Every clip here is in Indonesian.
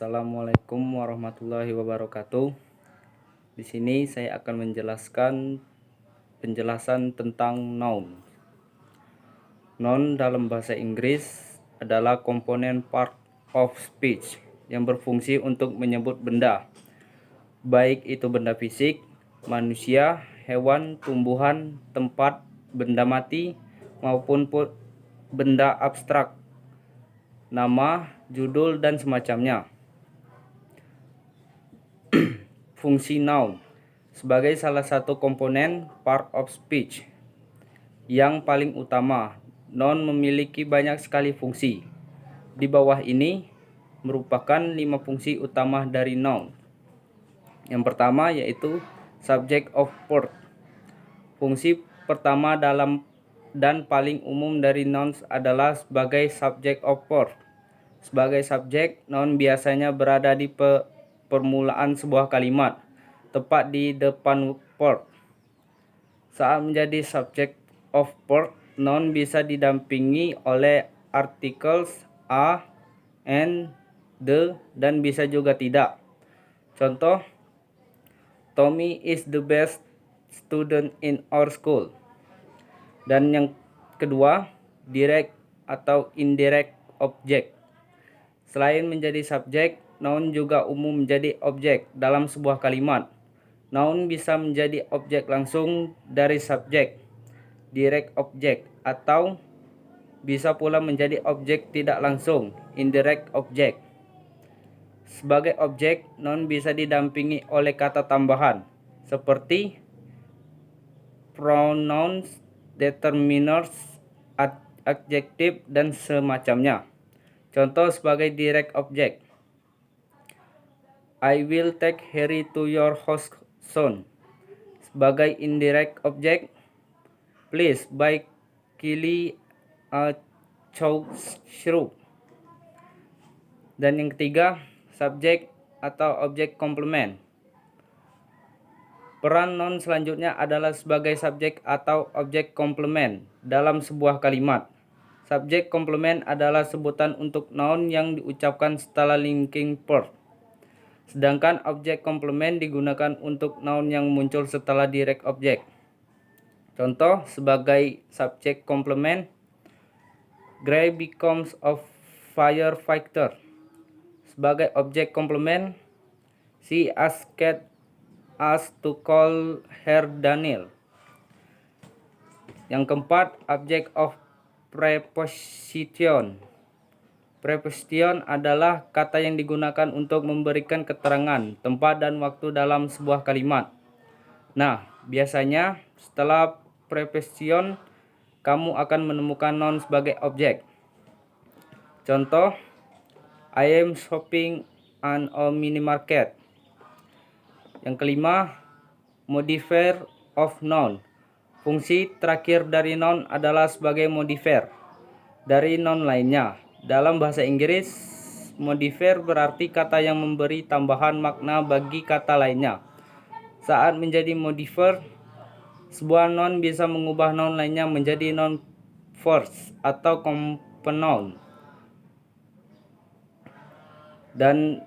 Assalamualaikum warahmatullahi wabarakatuh. Di sini saya akan menjelaskan penjelasan tentang noun. Noun dalam bahasa Inggris adalah komponen part of speech yang berfungsi untuk menyebut benda, baik itu benda fisik, manusia, hewan, tumbuhan, tempat, benda mati, maupun benda abstrak, nama, judul, dan semacamnya. Fungsi noun sebagai salah satu komponen part of speech yang paling utama, noun memiliki banyak sekali fungsi. Di bawah ini merupakan 5 fungsi utama dari noun. Yang pertama yaitu subject of word. Fungsi pertama dalam dan paling umum dari nouns adalah sebagai subject of word. Sebagai subjek, noun biasanya berada di permulaan sebuah kalimat, tepat di depan word. Saat menjadi subject of word, noun bisa didampingi oleh articles a, and, the, dan bisa juga tidak. Contoh, Tommy is the best student in our school. Dan yang kedua, direct atau indirect object. Selain menjadi subjek, noun juga umum menjadi objek dalam sebuah kalimat. Noun bisa menjadi objek langsung dari subjek, direct object, atau bisa pula menjadi objek tidak langsung, indirect object. Sebagai objek, noun bisa didampingi oleh kata tambahan, seperti pronouns, determiners, adjective, dan semacamnya. Contoh sebagai direct object, I will take Harry to your house soon. Sebagai indirect object, please buy Kelly a chow syrup. Dan yang ketiga, subjek atau objek komplement. Peran noun selanjutnya adalah sebagai subjek atau objek komplement dalam sebuah kalimat. Subjek komplement adalah sebutan untuk noun yang diucapkan setelah linking verb. Sedangkan objek komplement digunakan untuk noun yang muncul setelah direct object. Contoh sebagai subjek komplement, Gray becomes a firefighter. Sebagai objek komplement, she asked us to call her Daniel. Yang keempat, object of preposition. Preposition adalah kata yang digunakan untuk memberikan keterangan tempat dan waktu dalam sebuah kalimat. Nah, biasanya setelah preposition kamu akan menemukan noun sebagai objek. Contoh, I am shopping at a minimarket. Yang kelima, modifier of noun. Fungsi terakhir dari noun adalah sebagai modifier dari noun lainnya. Dalam bahasa Inggris, modifier berarti kata yang memberi tambahan makna bagi kata lainnya. Saat menjadi modifier, sebuah noun bisa mengubah noun lainnya menjadi noun first atau compound. Dan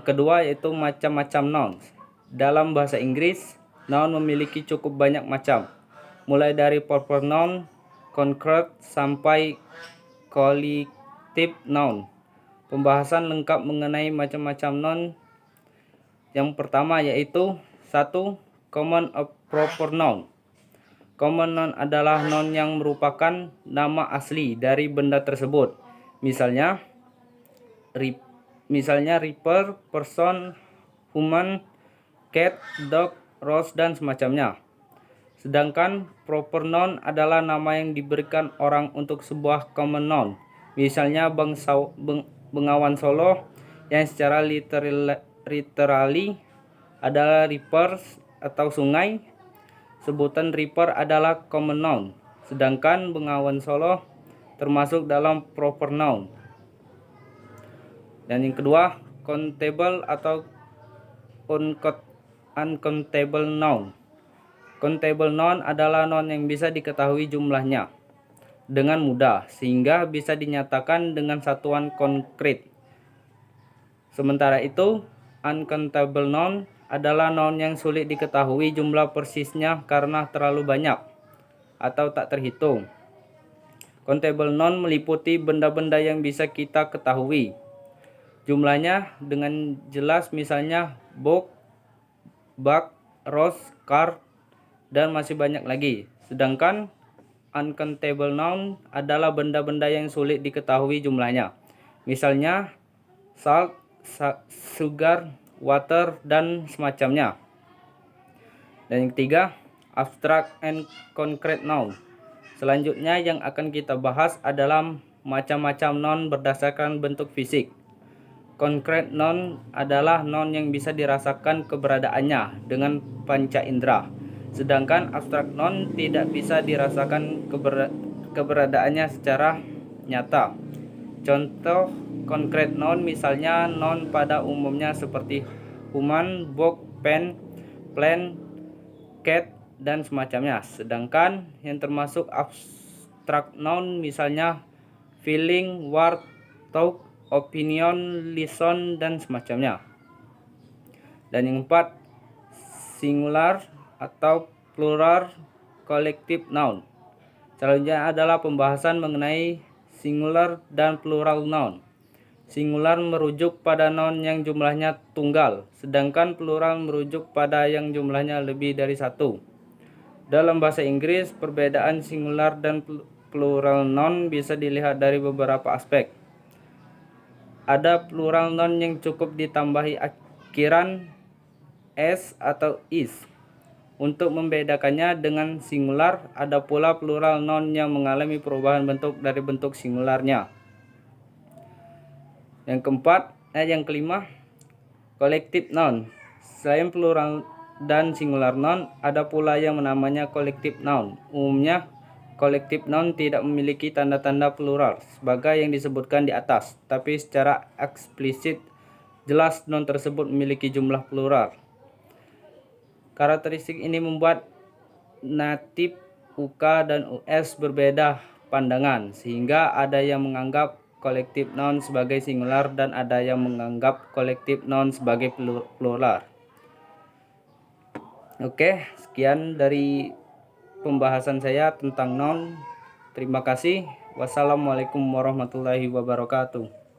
kedua yaitu macam-macam noun. Dalam bahasa Inggris, noun memiliki cukup banyak macam, mulai dari proper noun, concrete, sampai collective noun. Pembahasan lengkap mengenai macam-macam noun. Yang pertama yaitu 1. Common proper noun. Common noun adalah noun yang merupakan nama asli dari benda tersebut. Misalnya reaper, person, human, cat, dog, rose, dan semacamnya. Sedangkan proper noun adalah nama yang diberikan orang untuk sebuah common noun. Misalnya Bengawan Solo yang secara literally adalah rivers atau sungai. Sebutan river adalah common noun, sedangkan Bengawan Solo termasuk dalam proper noun. Dan yang kedua, countable atau uncountable noun. Countable noun adalah noun yang bisa diketahui jumlahnya dengan mudah sehingga bisa dinyatakan dengan satuan konkret Sementara itu, uncountable noun adalah noun yang sulit diketahui jumlah persisnya karena terlalu banyak atau tak terhitung. Countable noun meliputi benda-benda yang bisa kita ketahui jumlahnya dengan jelas, misalnya book, bag, rose, car, dan masih banyak lagi. Sedangkan uncountable noun adalah benda-benda yang sulit diketahui jumlahnya, misalnya salt, sugar, water, dan semacamnya. Dan yang ketiga, abstract and concrete noun. Selanjutnya yang akan kita bahas adalah macam-macam noun berdasarkan bentuk fisik. Concrete noun adalah noun yang bisa dirasakan keberadaannya dengan panca indera. Sedangkan abstract noun tidak bisa dirasakan keberadaannya secara nyata. Contoh concrete noun misalnya noun pada umumnya seperti human, book, pen, plant, cat, dan semacamnya. Sedangkan yang termasuk abstract noun misalnya feeling, word, talk, opinion, listen, dan semacamnya. Dan yang keempat, singular atau plural collective noun. Selanjutnya adalah pembahasan mengenai singular dan plural noun. Singular merujuk pada noun yang jumlahnya tunggal, sedangkan plural merujuk pada yang jumlahnya lebih dari satu. Dalam bahasa Inggris, perbedaan singular dan plural noun bisa dilihat dari beberapa aspek. Ada plural noun yang cukup ditambahi akhiran s atau is. Untuk membedakannya dengan singular, ada pula plural noun yang mengalami perubahan bentuk dari bentuk singularnya. Yang kelima, collective noun. Selain plural dan singular noun, ada pula yang namanya collective noun. Umumnya, collective noun tidak memiliki tanda-tanda plural sebagai yang disebutkan di atas, tapi secara eksplisit jelas noun tersebut memiliki jumlah plural. Karakteristik ini membuat natif UK dan US berbeda pandangan, sehingga ada yang menganggap collective noun sebagai singular dan ada yang menganggap collective noun sebagai plural. Oke, sekian dari pembahasan saya tentang noun. Terima kasih. Wassalamualaikum warahmatullahi wabarakatuh.